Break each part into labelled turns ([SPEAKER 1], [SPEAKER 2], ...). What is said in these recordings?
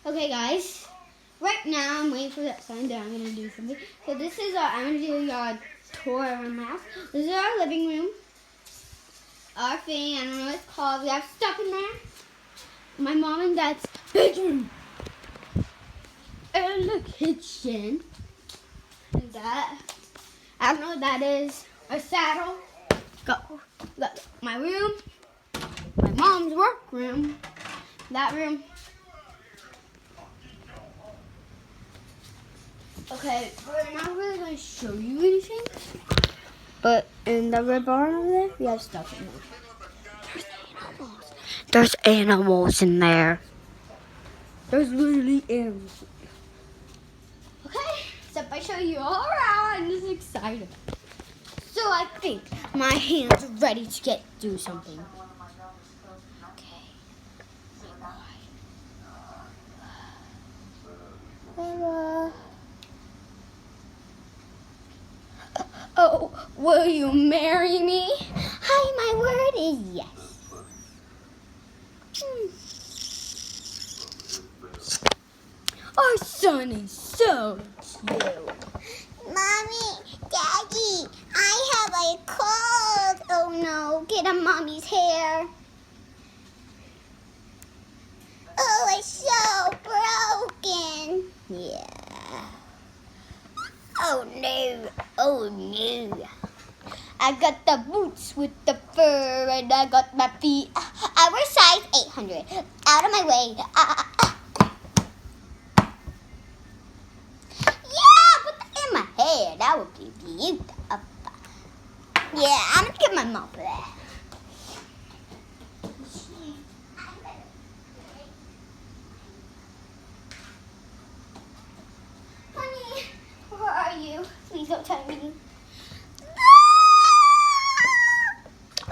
[SPEAKER 1] Okay, guys. Right now, I'm waiting for that sign that I'm gonna do something. So this is I'm gonna do a tour of my house. This is our living room. Our thing, I don't know what it's called. We have stuff in there. My mom and dad's bedroom. And the kitchen. And that. I don't know what that is. A saddle. Got my room. My mom's work room. That room. Okay, we're not really going to show you anything. But in the red barn over there, we have stuff in there. There's animals in there. There's literally animals. Okay, so if I show you all around, I'm just excited. So I think my hands are ready to do something. Okay. Oh, will you marry me? Hi, my word is yes. Our son is so cute.
[SPEAKER 2] Mommy, Daddy, I have a cold. Oh no, get on Mommy's hair. Oh, it's so broken. Yeah. Oh no, oh no.
[SPEAKER 1] I got the boots with the fur and I got my feet.
[SPEAKER 2] I wear size 800. Out of my way.
[SPEAKER 1] Yeah, put that in my hair. That would be beautiful.
[SPEAKER 2] Yeah, I'm gonna get my mom for that.
[SPEAKER 1] Honey, where are you? Please don't tell me.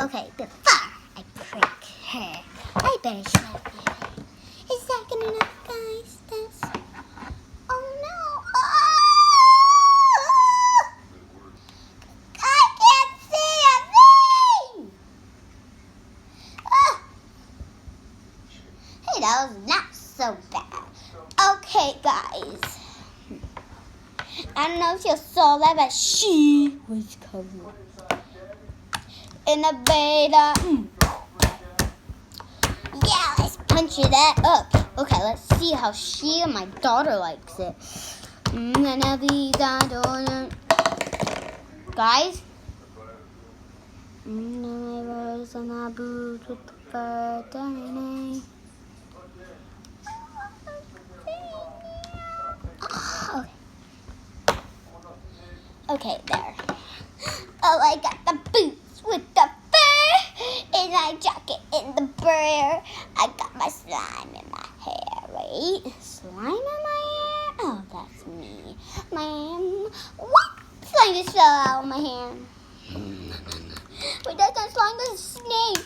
[SPEAKER 2] Okay, before I prick her, I better slap her. Is that good enough, guys? Oh no! Oh! I can't see a thing! Oh. Hey, that was not so bad. Okay, guys. I don't know if you saw that, but she was covered in a beta. Yeah, let's punch that up. Okay, let's see how she and my daughter likes it. Guys. Okay, there. Oh, I got the boots with the fur and my jacket in the burr. I got my slime in my hair. Wait, slime in my hair? Oh, that's me. What? Slime just fell out of my hair. Wait, that's not slime, that's a snake.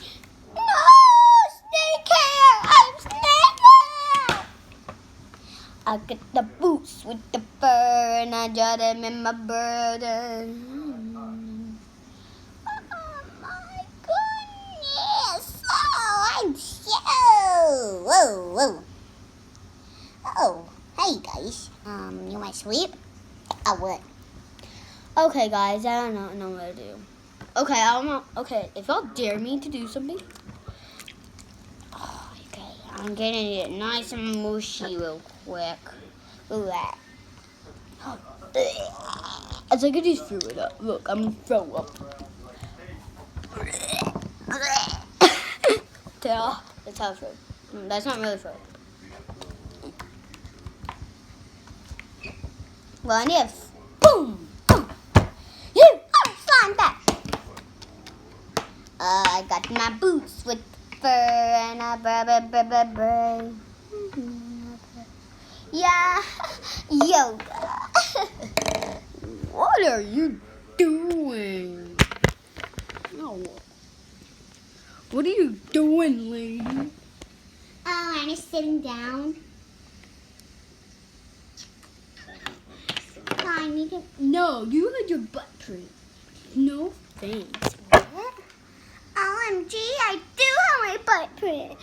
[SPEAKER 2] No, snake hair. I'm snake hair. I got the boots with the fur and I got them in my burden. Whoa. Oh, hey guys. You want to sleep? I would.
[SPEAKER 1] Okay, guys, I don't know what to do. Okay, if y'all dare me to do something. Oh, okay, I'm getting it nice and mushy real quick. Look at that. As I could just throw it up. Look, I'm gonna throw up. That's how it's for. That's not really for. Well, I need a boom.
[SPEAKER 2] You slime back. I got my boots with fur and a brr. Yeah, yoga.
[SPEAKER 1] What are you doing? No. What are you doing, lady?
[SPEAKER 2] Oh, I'm just sitting down. I need to.
[SPEAKER 1] No, you had your butt print. No thanks.
[SPEAKER 2] What? OMG, I do have my butt print.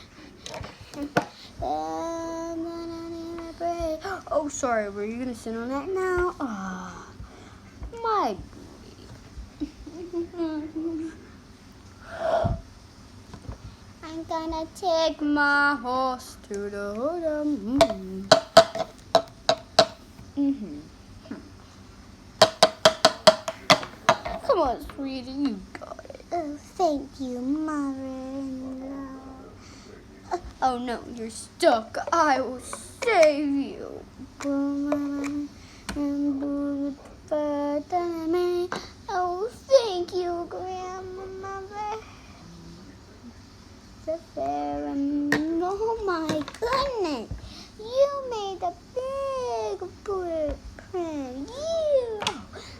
[SPEAKER 1] Oh, sorry. Were you gonna sit on that now? Oh, my.
[SPEAKER 2] I'm gonna take
[SPEAKER 1] My horse to the hoodum. Come on, sweetie, you got it.
[SPEAKER 2] Oh, thank you, mother-in-law.
[SPEAKER 1] Oh no, you're stuck. I will save you.
[SPEAKER 2] Oh, thank you, grandmother. Oh my goodness, you made a big footprint.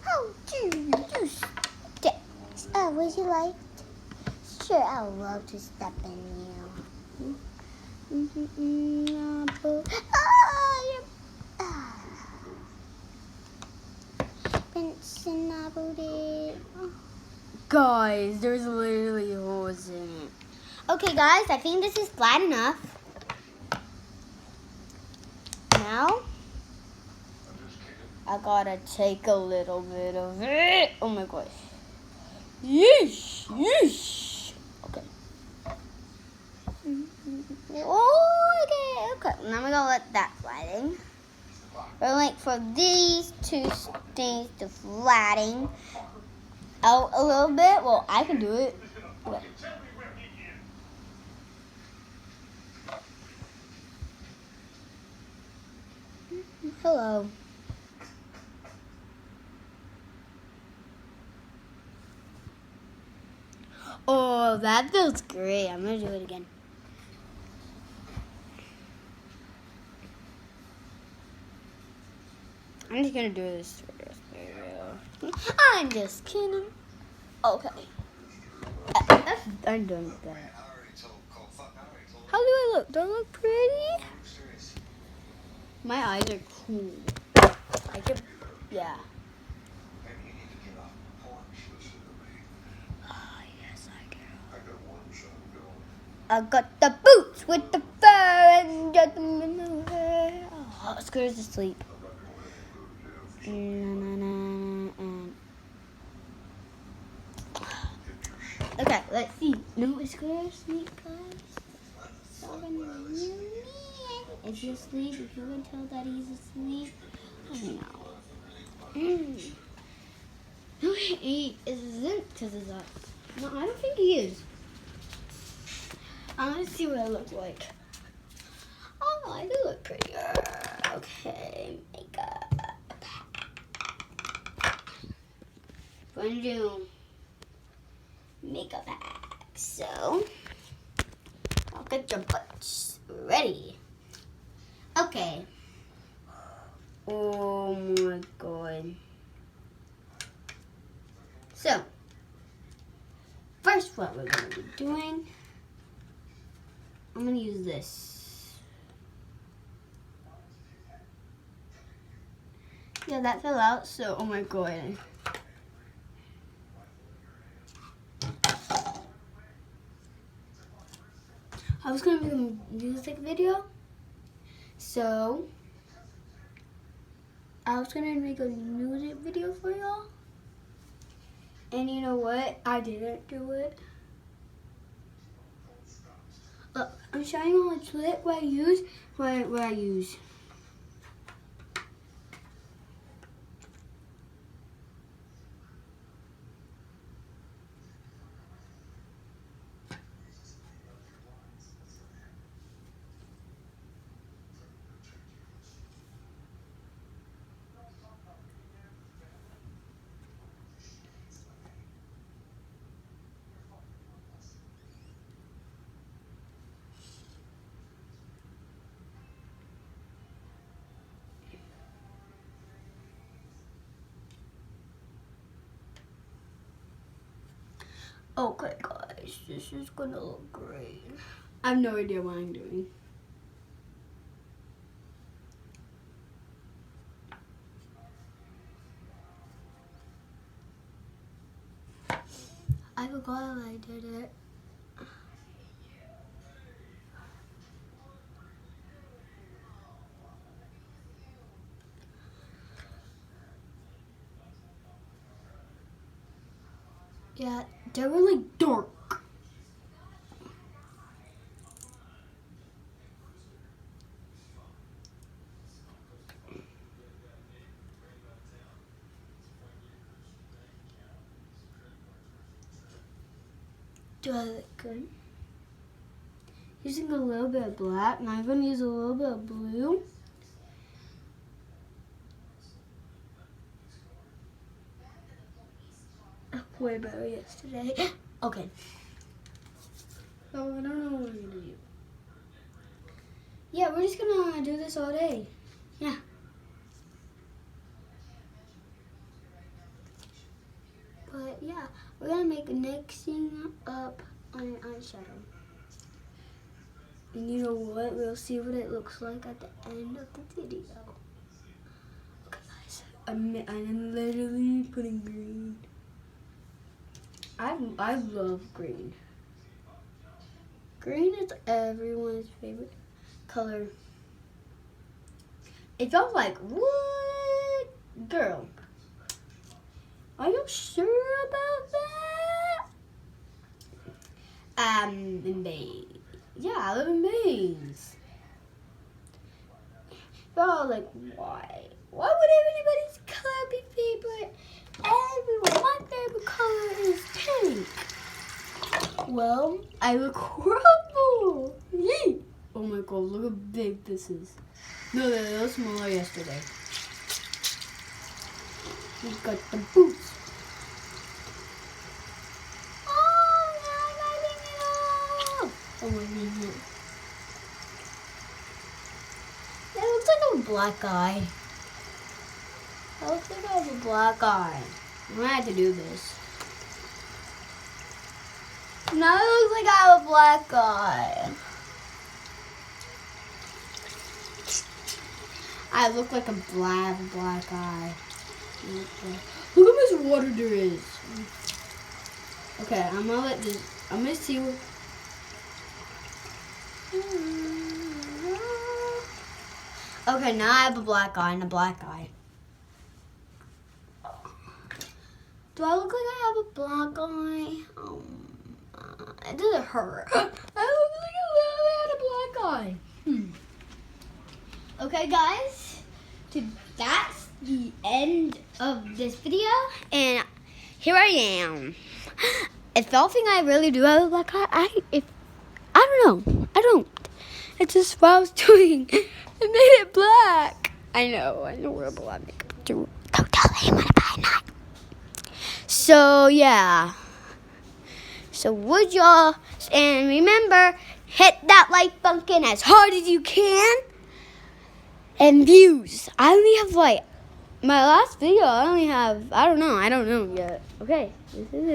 [SPEAKER 2] How do you step? Oh, would you like? Sure, I would love to step in you.
[SPEAKER 1] Guys, there's literally holes in it.
[SPEAKER 2] Okay, guys, I think this is flat enough. Now,
[SPEAKER 1] I gotta take a little bit of it. Oh my gosh. Yeesh, yeesh. Okay.
[SPEAKER 2] Okay. Now we're gonna let that flatten. We're waiting for these two things to flatten out a little bit. Well, I can do it. Okay. Hello.
[SPEAKER 1] Oh, that feels great. I'm gonna do it again. I'm just gonna do this for this video. I'm just kidding. Okay. I'm done with that. How do I look? Do I look pretty? My eyes are cool. I could, yeah. Oh, yes, I do.
[SPEAKER 2] I got the boots with the fur and got them in the hair.
[SPEAKER 1] Oh, Scooter's asleep. Okay, let's see. No, is Scooter asleep, guys? Is he asleep? If you can tell that he's asleep, I don't know. No, he isn't because he's up. No, I don't think he is. I want to see what I look like. Oh, I do look prettier. Okay, makeup. Going to do makeup hacks. So, I'll get your butts ready.
[SPEAKER 2] Okay.
[SPEAKER 1] Oh my god. So, first what we're going to be doing, I'm going to use this. Yeah, that fell out, so oh my god. I was going to make a music video, so I was going to make a music video for y'all. And you know what? I didn't do it. Look, I'm showing you a trick what I use. What I use. Okay, guys, this is gonna look great. I have no idea what I'm doing. I forgot I did it. Yeah, they're really dark. Do I look good? Using a little bit of black, and I'm going to use a little bit of blue. Way better yesterday. Okay. So I don't know what we're going to do. Yeah, we're just going to do this all day. Yeah. But yeah, we're going to make mixing up on an eyeshadow. And you know what? We'll see what it looks like at the end of the video. Okay, guys. I'm literally putting green. I love green. Green is everyone's favorite color. It felt like, what? Girl, are you sure about that? In Maine. Yeah, I live in Maine. They're all like, why? Why would anybody's color be favorite? Everyone, my favorite color is pink. Well, I look horrible. Yay! Oh my god, look how big this is. No, they were smaller yesterday. We got the boots. Oh, now I'm writing it off. Oh my god. That looks like a black eye. That looks like I have a black eye. I'm gonna have to do this. Now it looks like I have a black eye. I look like a black eye. Look how much water there is. Okay, I'm gonna see what. Okay, now I have a black eye and a black eye. Do I look like I have a black eye? It doesn't hurt. I look like I had a black eye. Okay, guys. That's the end of this video, and here I am. If y'all think I really do have a black eye, I don't know. I don't. It's just what I was doing. It made it black. I know we're black. Go tell him about it. So yeah. So would y'all, and remember, hit that like button as hard as you can. And views. I only have my last video, I don't know yet. Okay, this is it.